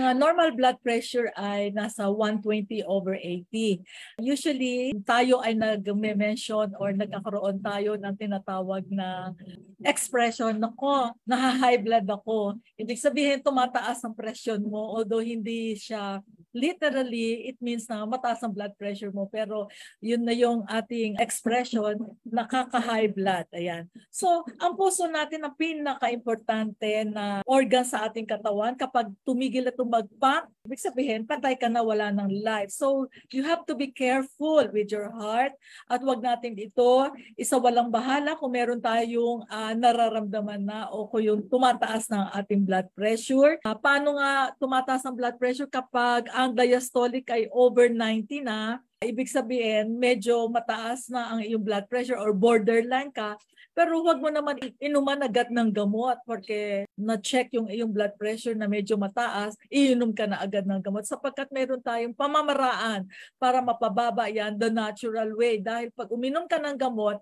Ang normal blood pressure ay nasa 120/80. Usually, tayo ay nag-mention or nagkakaroon tayo ng tinatawag na expression, nako, naha-high blood ako. Ibig sabihin, tumataas ang presyon mo, although hindi siya literally, it means na mataas ang blood pressure mo, pero yun na yung ating expression, nakaka-high blood. Ayan. So, ang puso natin ang pinaka-importante na organ sa ating katawan. Kapag tumigil at tumagpak, ibig sabihin, patay ka na, wala ng life. So, you have to be careful with your heart at wag natin ito isawalang bahala kung meron tayong nararamdaman na o kung yung tumataas ng ating blood pressure. Paano nga tumataas ang blood pressure kapag ang diastolic ay over 90 na? Ibig sabihin, medyo mataas na ang iyong blood pressure or borderline ka, pero huwag mo naman inuman agad ng gamot porque na-check yung iyong blood pressure na medyo mataas, iinom ka na agad ng gamot sapagkat meron tayong pamamaraan para mapababa yan the natural way. Dahil pag uminom ka ng gamot,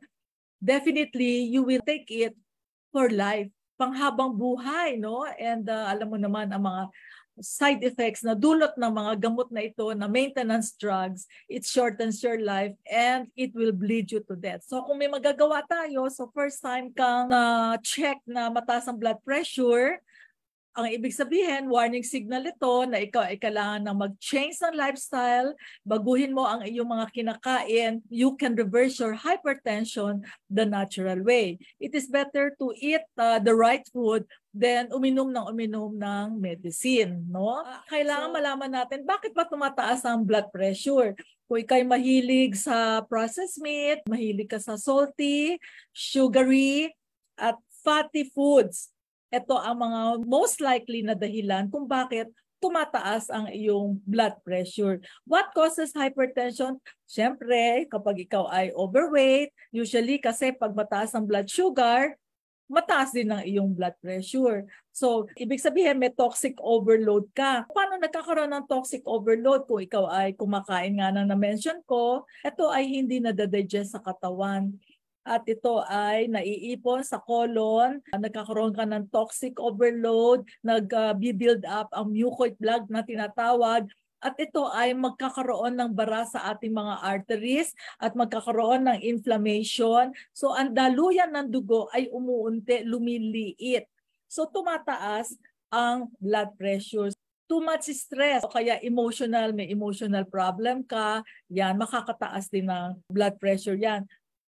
definitely you will take it for life, panghabang buhay, no? And alam mo naman ang mga side effects na dulot ng mga gamot na ito na maintenance drugs, it shortens your life and it will bleed you to death. So kung may magagawa tayo, so first time kang check na mataas ang blood pressure, ang ibig sabihin, warning signal ito na ikaw ay kailangan na mag-change ng lifestyle, baguhin mo ang iyong mga kinakain, you can reverse your hypertension the natural way. It is better to eat the right food than uminom ng medicine, no? Kailangan malaman natin bakit ba tumataas ang blood pressure. Kung ikaw'y mahilig sa processed meat, mahilig ka sa salty, sugary, at fatty foods, ito ang mga most likely na dahilan kung bakit tumataas ang iyong blood pressure. What causes hypertension? Siyempre, kapag ikaw ay overweight, usually kasi pag mataas ang blood sugar, mataas din ang iyong blood pressure. So, ibig sabihin may toxic overload ka. Paano nagkakaroon ng toxic overload? Kung ikaw ay kumakain nga na na-mention ko, ito ay hindi nadadigest sa katawan. At ito ay naiipon sa colon, nagkakaroon ka ng toxic overload, nag-build up ang mucoid plug na tinatawag, at ito ay magkakaroon ng bara sa ating mga arteries at magkakaroon ng inflammation. So ang daluyan ng dugo ay umuunti, lumiliit. So tumataas ang blood pressure. Too much stress o kaya may emotional problem ka, yan, makakataas din ng blood pressure yan.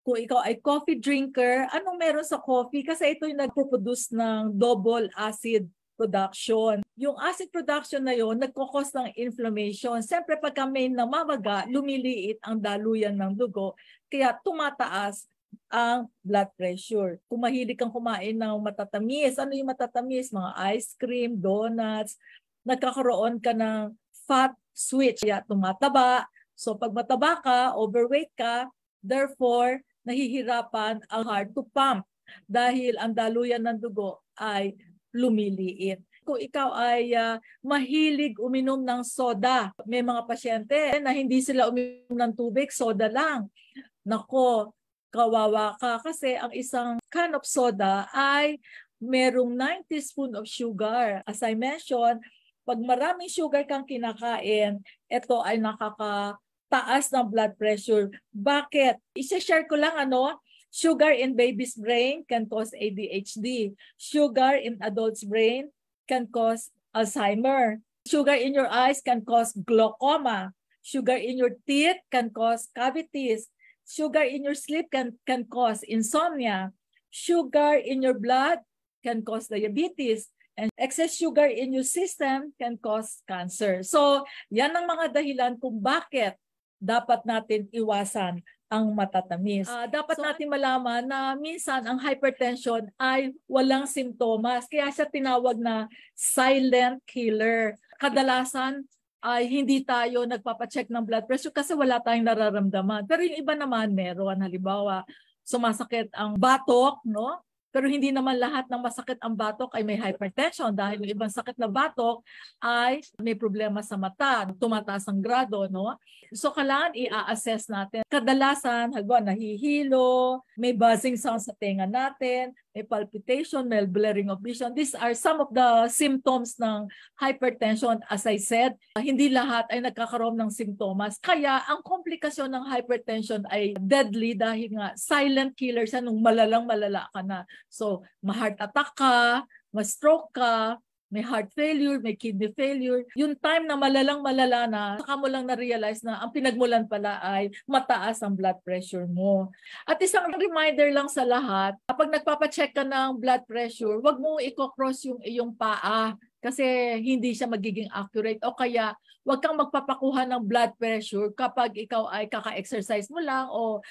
Kung ikaw ay coffee drinker, anong meron sa coffee? Kasi ito yung nagpo-produce ng double acid production. Yung acid production na yon nagkukos ng inflammation. Siyempre pagka may namamaga, lumiliit ang daluyan ng dugo, kaya tumataas ang blood pressure. Kung mahilig kang kumain ng matatamis, ano yung matatamis? Mga ice cream, donuts, nagkakaroon ka ng fat switch, kaya tumataba. So pag mataba ka, overweight ka, therefore, nahihirapan ang heart to pump dahil ang daluyan ng dugo ay lumiliit. Kung ikaw ay mahilig uminom ng soda, may mga pasyente na hindi sila uminom ng tubig, soda lang. Nako, kawawa ka kasi ang isang can of soda ay merong 9 teaspoon of sugar. As I mentioned, pag maraming sugar kang kinakain, ito ay taas ng blood pressure. Bakit? I-share ko lang sugar in baby's brain can cause ADHD. Sugar in adult's brain can cause Alzheimer. Sugar in your eyes can cause glaucoma. Sugar in your teeth can cause cavities. Sugar in your sleep can cause insomnia. Sugar in your blood can cause diabetes. And excess sugar in your system can cause cancer. So, yan ang mga dahilan kung bakit dapat natin iwasan ang matatamis. Dapat natin malaman na minsan ang hypertension ay walang simptomas. Kaya siya tinawag na silent killer. Kadalasan ay hindi tayo nagpapacheck ng blood pressure kasi wala tayong nararamdaman. Pero yung iba naman meron. Halimbawa, sumasakit ang batok, no? Pero hindi naman lahat ng masakit ang batok ay may hypertension dahil yung ibang sakit na batok ay may problema sa mata, tumataas ang grado, no? So kailangan i-assess natin. Kadalasan, halimbawa nahihilo, may buzzing sound sa tenga natin, may palpitation, may blurring of vision. These are some of the symptoms ng hypertension. As I said, hindi lahat ay nagkakaroon ng simptomas. Kaya ang komplikasyon ng hypertension ay deadly dahil nga silent killer siya nung malala ka na. So, ma-heart attack ka, ma-stroke ka, may heart failure, may kidney failure. Yung time na malala na, saka mo lang na-realize na ang pinagmulan pala ay mataas ang blood pressure mo. At isang reminder lang sa lahat, kapag nagpapacheck ka ng blood pressure, wag mo i-cross yung iyong paa kasi hindi siya magiging accurate. O kaya, wag kang magpapakuha ng blood pressure kapag ikaw ay kaka-exercise mo lang o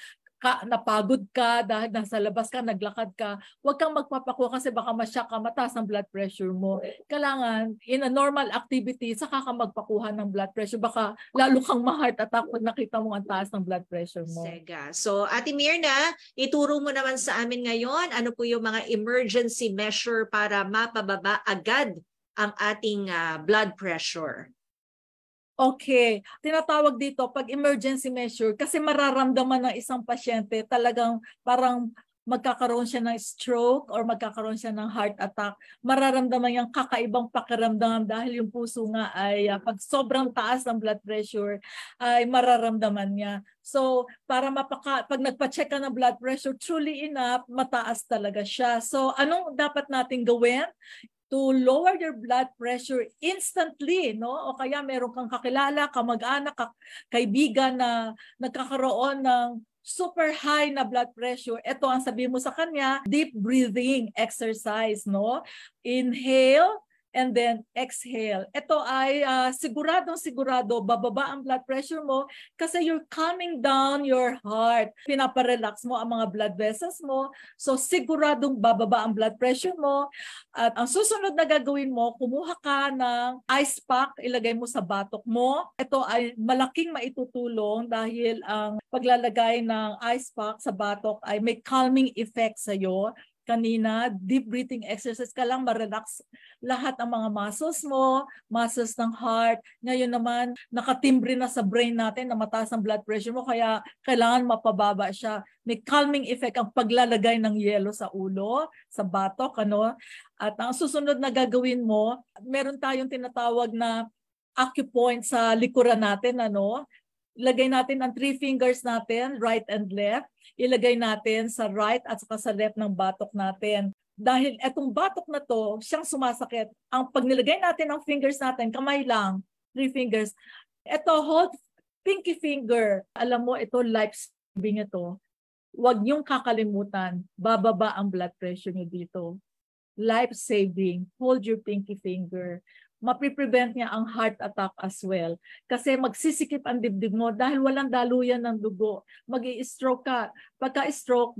napagod ka dahil nasa labas ka, naglakad ka, huwag kang magpapakuha kasi baka masyak ka, mataas ang blood pressure mo. Kailangan, in a normal activity, saka ka magpakuha ng blood pressure. Baka lalo kang ma-heart attack pag nakita mo ang taas ng blood pressure mo. Sega. So, Ate Mirna, ituro mo naman sa amin ngayon, ano po yung mga emergency measure para mapababa agad ang ating blood pressure? Okay, tinatawag dito pag emergency measure kasi mararamdaman ng isang pasyente talagang parang magkakaroon siya ng stroke or magkakaroon siya ng heart attack. Mararamdaman yung kakaibang pakiramdam dahil yung puso nga ay pag sobrang taas ng blood pressure ay mararamdaman niya. So, pag nagpa-check ka ng blood pressure, truly enough, mataas talaga siya. So, anong dapat nating gawin? To lower your blood pressure instantly, no? O kaya meron kang kakilala, kamag-anak, kaibigan na nagkakaroon ng super high na blood pressure. Ito ang sabihin mo sa kanya, deep breathing exercise, no? Inhale and then exhale. Ito ay siguradong bababa ang blood pressure mo kasi you're calming down your heart. Pinaparelax mo ang mga blood vessels mo. So siguradong bababa ang blood pressure mo. At ang susunod na gagawin mo, kumuha ka ng ice pack, ilagay mo sa batok mo. Ito ay malaking maitutulong dahil ang paglalagay ng ice pack sa batok ay may calming effect sa iyo. Kanina, deep breathing exercise ka lang, ma-relax lahat ang mga muscles mo, muscles ng heart. Ngayon naman, nakatimbre na sa brain natin na mataas ang blood pressure mo, kaya kailangan mapababa siya. May calming effect ang paglalagay ng yelo sa ulo, sa batok, ano? At ang susunod na gagawin mo, meron tayong tinatawag na acupoint sa likuran natin, ano? Ilagay natin ang 3 fingers natin, right and left. Ilagay natin sa right at saka sa left ng batok natin. Dahil etong batok na to, siyang sumasakit. Ang pag nilagay natin ang fingers natin, kamay lang, 3 fingers. Ito, hold pinky finger. Alam mo, ito life-saving ito. Huwag niyong kakalimutan, bababa ang blood pressure niyo dito. Life-saving. Hold your pinky finger. Mapiprevent niya ang heart attack as well. Kasi magsisikip ang dibdib mo dahil walang daluyan ng dugo. Mag-i-stroke ka. Pagka-stroke,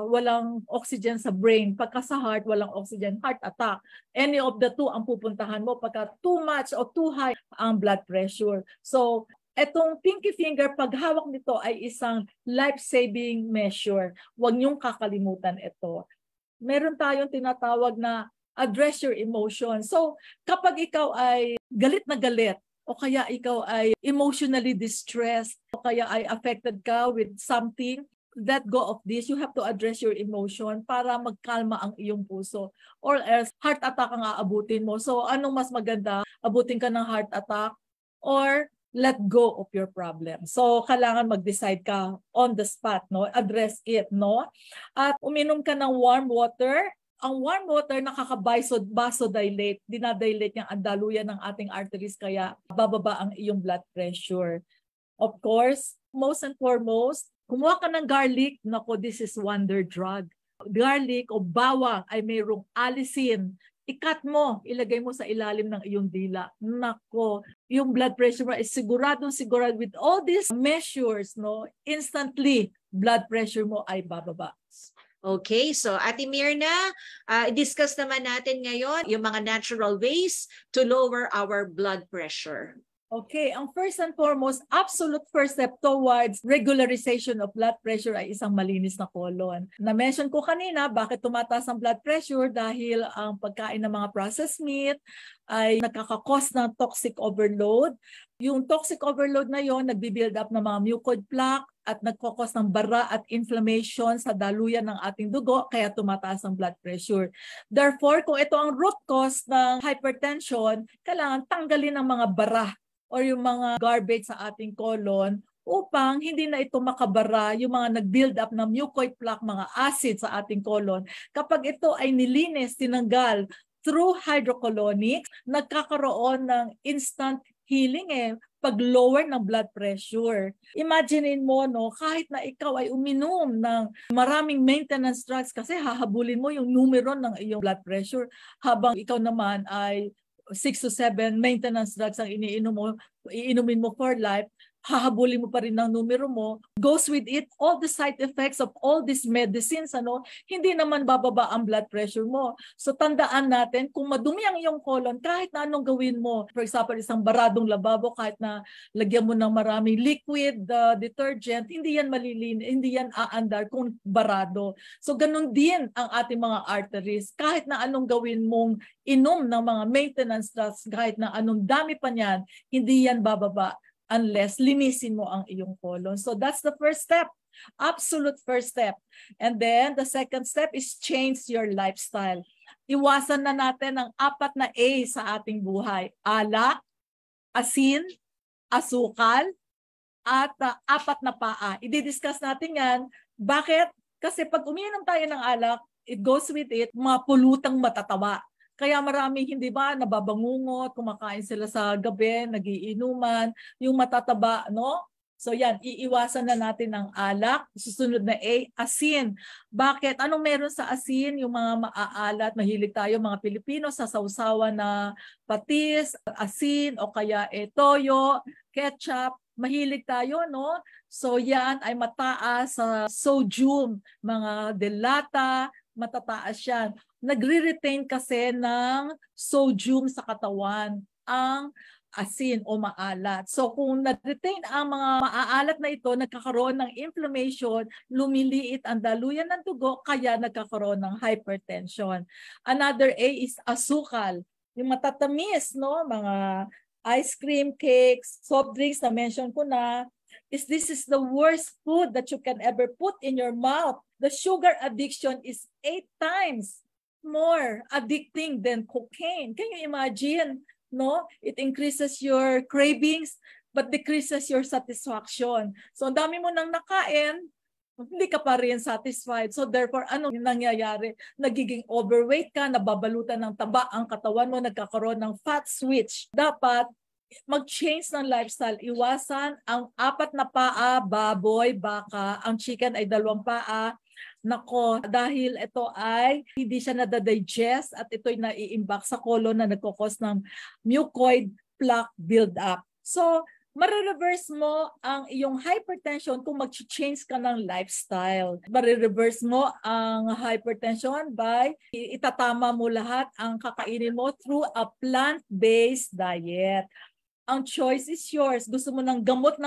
walang oxygen sa brain. Pagka sa heart, walang oxygen. Heart attack. Any of the two ang pupuntahan mo. Pagka too much or too high ang blood pressure. So, etong pinky finger, pag hawak nito ay isang life-saving measure. Huwag niyong kakalimutan ito. Meron tayong tinatawag na address your emotion. So, kapag ikaw ay galit na galit, o kaya ikaw ay emotionally distressed, o kaya ay affected ka with something, let go of this. You have to address your emotion para magkalma ang iyong puso. Or else, heart attack ang aabutin mo. So, anong mas maganda? Abutin ka ng heart attack or let go of your problem. So, kailangan mag-decide ka on the spot, no? Address it, no? At uminom ka ng warm water. Ang warm water nakaka-vasodilate, dinadilate niya ang daluyan ng ating arteries kaya bababa ang iyong blood pressure. Of course, most and foremost, kumuha ka ng garlic. Nako, this is wonder drug. Garlic o bawang ay mayroong alisin. I-cut mo, ilagay mo sa ilalim ng iyong dila. Nako, yung blood pressure mo is sigurado with all these measures, no, instantly blood pressure mo ay bababa. Okay, so Ate Mirna, discuss naman natin ngayon yung mga natural ways to lower our blood pressure. Okay, ang first and foremost, absolute first step towards regularization of blood pressure ay isang malinis na colon. Na-mention ko kanina, bakit tumataas ang blood pressure? Dahil ang pagkain ng mga processed meat ay nakakakos ng toxic overload. Yung toxic overload na yon nagbi-build up ng mga mucoid plaque, at nagkokos ng bara at inflammation sa daluyan ng ating dugo, kaya tumataas ang blood pressure. Therefore, kung ito ang root cause ng hypertension, kailangan tanggalin ang mga bara or yung mga garbage sa ating colon upang hindi na ito makabara yung mga nag-build up ng mucoid plaque, mga acid sa ating colon. Kapag ito ay nilinis, tinanggal through hydrocolonics, nagkakaroon ng instant healing pag-lower ng blood pressure. Imaginein mo, no, kahit na ikaw ay uminom ng maraming maintenance drugs kasi hahabulin mo yung numero ng iyong blood pressure habang ikaw naman ay 6 to 7 maintenance drugs ang iinumin mo for life, hahabulin mo pa rin ng numero mo, goes with it all the side effects of all these medicines, hindi naman bababa ang blood pressure mo. So tandaan natin, kung madumi ang iyong colon, kahit na anong gawin mo, for example, isang baradong lababo, kahit na lagyan mo ng maraming liquid detergent, hindi yan malilin, hindi yan aandar kung barado. So ganun din ang ating mga arteries. Kahit na anong gawin mong inom ng mga maintenance drugs, kahit na anong dami pa niyan, hindi yan bababa unless linisin mo ang iyong colon. So that's the first step, absolute first step. And then the second step is change your lifestyle. Iwasan na natin ang 4 na A sa ating buhay. Alak, asin, asukal, at 4 na paa. I-discuss natin yan. Bakit? Kasi pag umiinom tayo ng alak, it goes with it, mga pulutang matatawa. Kaya maraming hindi ba nababangungot, kumakain sila sa gabi, nagiinuman, yung matataba, no? So yan, iiwasan na natin ang alak. Susunod na A, asin. Bakit? Anong meron sa asin? Yung mga maaalat, mahilig tayo mga Pilipino sa sausawan na patis, asin, o kaya toyo, ketchup. Mahilig tayo, no? So yan ay mataas sa sodium, mga delata, matataas yan. Nagre-retain kasi ng sodium sa katawan ang asin o maalat. So kung na-retain ang mga maaalat na ito, nagkakaroon ng inflammation, lumiliit ang daluyan ng dugo, kaya nagkakaroon ng hypertension. Another A is asukal. Yung matatamis, no? Mga ice cream, cakes, soft drinks na mention ko na, this is the worst food that you can ever put in your mouth. The sugar addiction is 8 times more addicting than cocaine. Can you imagine? No? It increases your cravings but decreases your satisfaction. So ang dami mo nang nakain, hindi ka pa rin satisfied. So therefore, ano nangyayari? Nagiging overweight ka, nababalutan ng taba ang katawan mo, nagkakaroon ng fat switch. Dapat mag-change ng lifestyle. Iwasan ang 4 na paa, baboy, baka. Ang chicken ay 2 paa. Nako, dahil ito ay hindi siya nadadigest at ito'y nai-imbak sa colon na nagkukos ng mucoid plaque build-up. So, marireverse mo ang iyong hypertension kung mag-change ka ng lifestyle. Marireverse mo ang hypertension by itatama mo lahat ang kakainin mo through a plant-based diet. Ang choice is yours. Gusto mo ng gamot,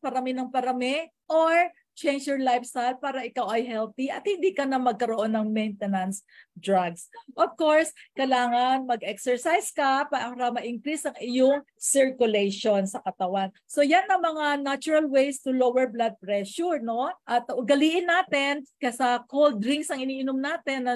parami ng parami, or change your lifestyle para ikaw ay healthy at hindi ka na magkaroon ng maintenance drugs. Of course, kailangan mag-exercise ka para ma-increase ang iyong circulation sa katawan. So yan ang mga natural ways to lower blood pressure, no? At ugaliin natin, kasi cold drinks ang iniinom natin,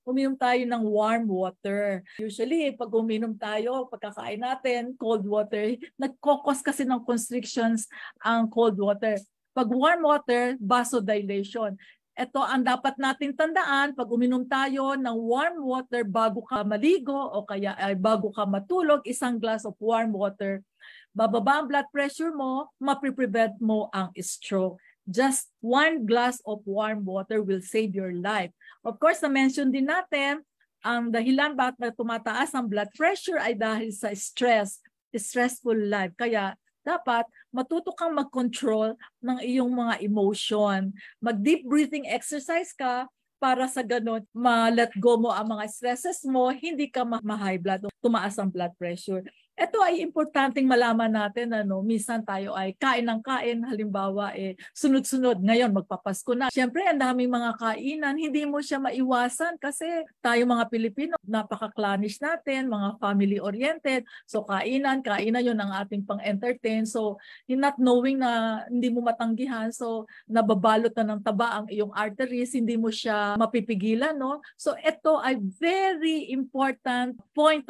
uminom tayo ng warm water. Usually, pag uminom tayo, pagkakain natin, cold water, nagkokos kasi ng constrictions ang cold water. Pag warm water, vasodilation. Ito ang dapat nating tandaan pag uminom tayo ng warm water bago ka maligo o kaya ay bago ka matulog, 1 glass of warm water. Bababa ang blood pressure mo, mapiprevent mo ang stroke. Just 1 glass of warm water will save your life. Of course, na-mention din natin, ang dahilan bakit tumataas ang blood pressure ay dahil sa stressful life. Kaya dapat matuto kang mag-control ng iyong mga emotion. Mag-deep breathing exercise ka para sa ganun, ma-let go mo ang mga stresses mo, hindi ka ma-high blood, tumaas ang blood pressure. Ito ay importanteng malaman natin, minsan tayo ay kain ng kain, halimbawa sunod-sunod, ngayon magpapasko na. Siyempre, ang daming mga kainan, hindi mo siya maiwasan kasi tayo mga Pilipino, napaka-clannish natin, mga family-oriented. So kainan yun ang ating pang-entertain. So not knowing na hindi mo matanggihan, so nababalot na ng taba ang iyong arteries, hindi mo siya mapipigilan, no? So ito ay very important point,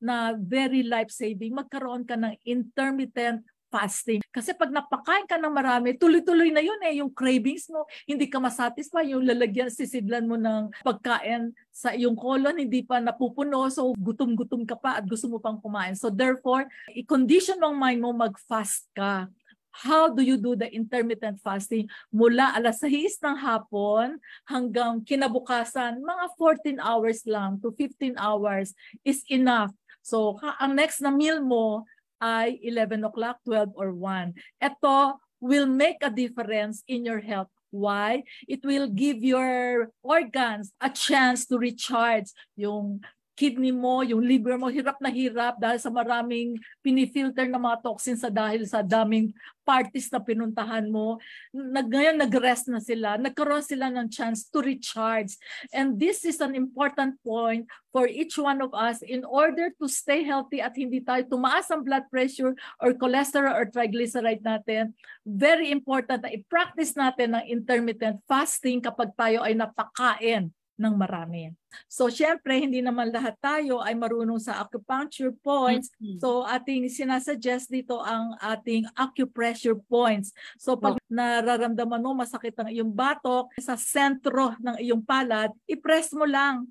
na very life-saving, magkaroon ka ng intermittent fasting. Kasi pag napakain ka ng marami, tuloy-tuloy na yun yung cravings mo, hindi ka masatisfy, yung lalagyan, sisidlan mo ng pagkain sa iyong colon, hindi pa napupuno, so gutom-gutom ka pa at gusto mo pang kumain. So therefore, i-condition mong mind mo mag-fast ka. How do you do the intermittent fasting? Mula alas 6 ng hapon hanggang kinabukasan, mga 14 hours lang to 15 hours is enough. So, ang next na meal mo ay 11 o'clock, 12 or 1. Ito will make a difference in your health. Why? It will give your organs a chance to recharge. Yung kidney mo, yung liver mo, hirap na hirap dahil sa maraming pinifilter na mga toxins dahil sa daming parties na pinuntahan mo. Ngayon nag-rest na sila, nagkaroon sila ng chance to recharge. And this is an important point for each one of us in order to stay healthy at hindi tayo tumaas ang blood pressure or cholesterol or triglyceride natin. Very important na i-practice natin ng intermittent fasting kapag tayo ay napakain ng marami. So, syempre, hindi naman lahat tayo ay marunong sa acupuncture points. So, ating sinasuggest dito ang ating acupressure points. So, pag nararamdaman mo masakit ang iyong batok, sa sentro ng iyong palad, i-press mo lang.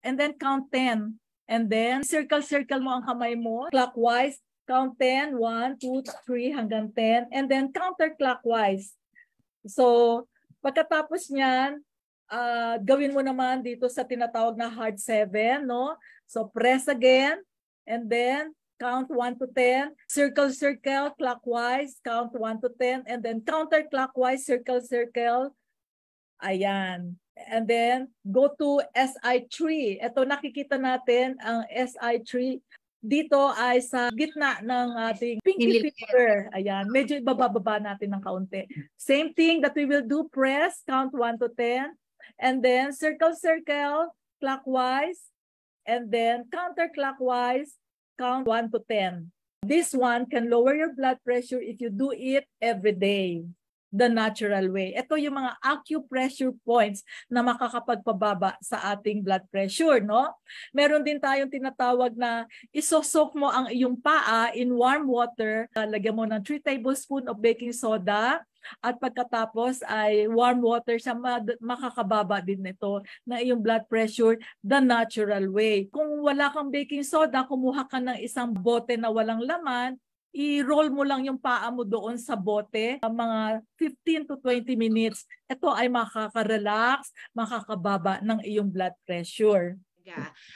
And then count 10. And then, circle mo ang kamay mo, clockwise. Count 10, 1, 2, 3, hanggang 10. And then, counterclockwise. So, pagkatapos niyan, gawin mo naman dito sa tinatawag na hard 7, no? So press again and then count 1 to 10. Circle, clockwise, count 1 to 10 and then counterclockwise, circle. Ayan. And then go to SI3. Ito nakikita natin ang SI3. Dito ay sa gitna ng ating pinky finger. Ayan. Medyo ibababa natin ng kaunti. Same thing that we will do. Press, count 1 to 10. And then circle, clockwise, and then counterclockwise, count 1 to 10. This one can lower your blood pressure if you do it every day, the natural way. Ito yung mga acupressure points na makakapagpababa sa ating blood pressure, no? Meron din tayong tinatawag na isosok mo ang iyong paa in warm water. Lagyan mo ng 3 tablespoons of baking soda. At pagkatapos ay warm water siya, makakababa din nito na iyong blood pressure the natural way. Kung wala kang baking soda, kumuha ka ng isang bote na walang laman, i-roll mo lang yung paa mo doon sa bote, mga 15 to 20 minutes. Ito ay makaka-relax, makakababa ng iyong blood pressure.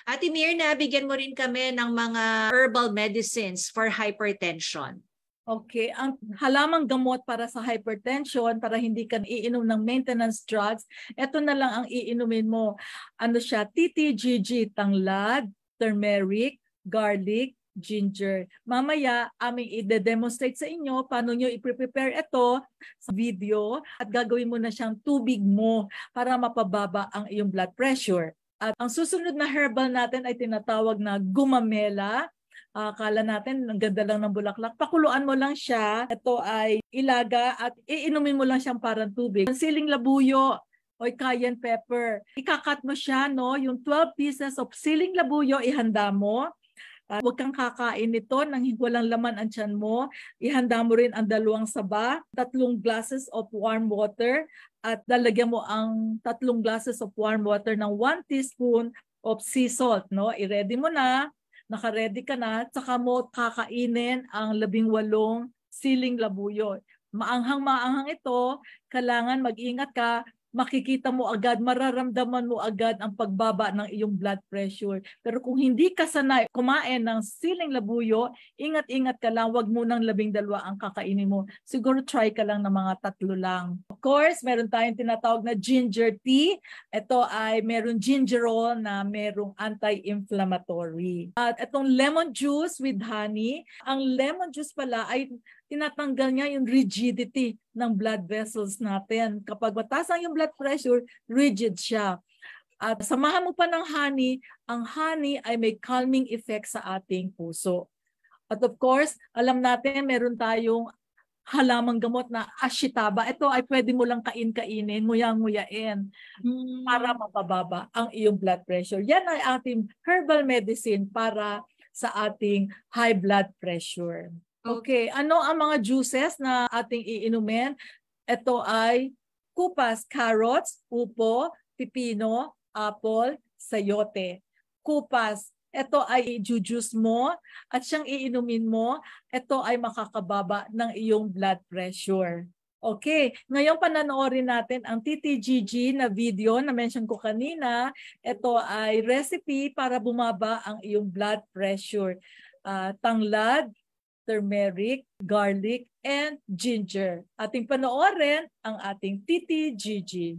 Ate Mirna, bigyan mo rin kami ng mga herbal medicines for hypertension. Okay, ang halamang gamot para sa hypertension, para hindi ka iinom ng maintenance drugs, ito na lang ang iinumin mo. Ano siya? TTGG, tanglad, turmeric, garlic, ginger. Mamaya, aming i-demonstrate sa inyo paano nyo i-prepare ito sa video at gagawin mo na siyang tubig mo para mapababa ang iyong blood pressure. At ang susunod na herbal natin ay tinatawag na gumamela. Akala natin, ang ganda lang ng bulaklak. Pakuluan mo lang siya. Ito ay ilaga at iinumin mo lang siyang parang tubig. Ang siling labuyo o cayenne pepper. Ikakat mo siya, no? Yung 12 pieces of siling labuyo, ihanda mo. Huwag kang kakain nito nang walang laman ang tiyan mo. Ihanda mo rin ang 2 saba, 3 glasses of warm water, at lalagyan mo ang 3 glasses of warm water ng 1 teaspoon of sea salt, no? I-ready mo na. Naka-ready ka na, saka mo kakainin ang 18 siling labuyo. Maanghang-maanghang ito, kailangan mag-ingat ka, makikita mo agad, mararamdaman mo agad ang pagbaba ng iyong blood pressure. Pero kung hindi ka sanay kumain ng siling labuyo, ingat-ingat ka lang, wag mo ng 12 ang kakainin mo. Siguro try ka lang ng mga 3 lang. Of course, meron tayong tinatawag na ginger tea. Ito ay meron gingerol na merong anti-inflammatory. At itong lemon juice with honey, ang lemon juice pala ay tinatanggal niya yung rigidity ng blood vessels natin. Kapag mataas ang yung blood pressure, rigid siya. At samahan mo pa ng honey, ang honey ay may calming effect sa ating puso. At of course, alam natin meron tayong halamang gamot na ashitaba. Ito ay pwede mo lang kainin, nguyang-nguyain para mapababa ang iyong blood pressure. Yan ay ating herbal medicine para sa ating high blood pressure. Okay, ano ang mga juices na ating iinumin? Ito ay kupas, carrots, upo, pipino, apple, sayote. Kupas, ito ay i-juice mo at siyang iinumin mo, ito ay makakababa ng iyong blood pressure. Okay, ngayon pananoorin natin ang TTGG na video na mention ko kanina. Ito ay recipe para bumaba ang iyong blood pressure. Tanglad, turmeric, garlic, and ginger. Ating panoorin ang ating TTGG.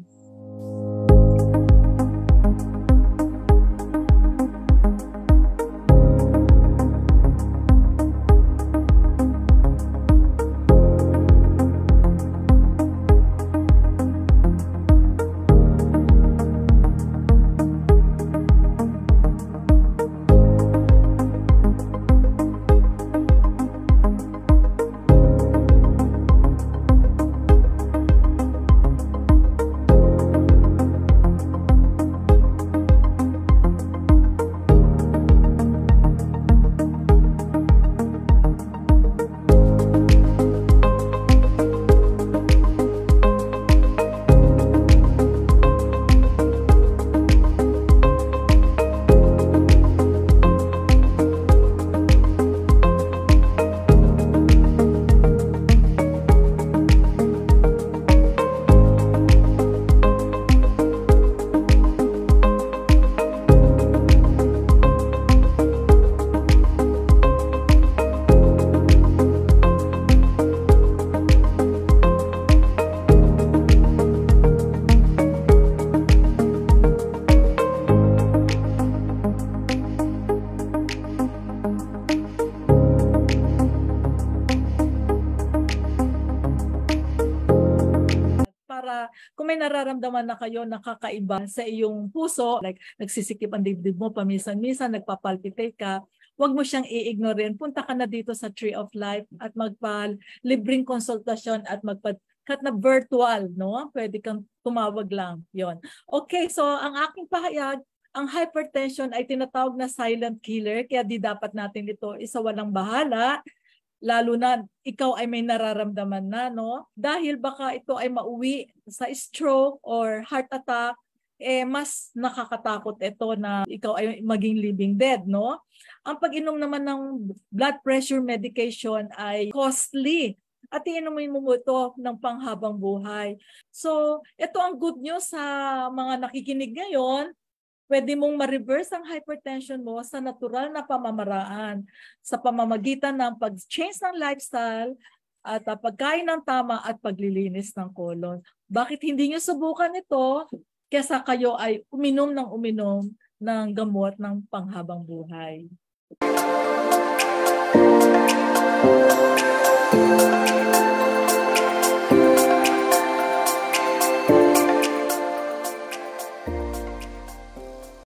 Kung may nararamdaman na kayo nakakaiba sa iyong puso, like nagsisikip ang dibdib mo, paminsan-minsan nagpapalpitate ka, huwag mo siyang i-ignorin. Punta ka na dito sa Tree of Life at magpa-libreng konsultasyon at kahit na virtual, no? Pwede kang tumawag lang. Yon. Okay, so ang aking pahayag, ang hypertension ay tinatawag na silent killer, kaya di dapat natin ito isawalang bahala. Lalo na ikaw ay may nararamdaman na, no? Dahil baka ito ay mauwi sa stroke or heart attack, mas nakakatakot ito na ikaw ay maging living dead, no? Ang pag-inom naman ng blood pressure medication ay costly. At iinumin mo ito ng panghabang buhay. So, ito ang good news sa mga nakikinig ngayon. Pwede mong ma-reverse ang hypertension mo sa natural na pamamaraan sa pamamagitan ng pag-change ng lifestyle at pagkain ng tama at paglilinis ng kolon. Bakit hindi nyo subukan ito kesa kayo ay uminom ng gamot ng panghabang buhay?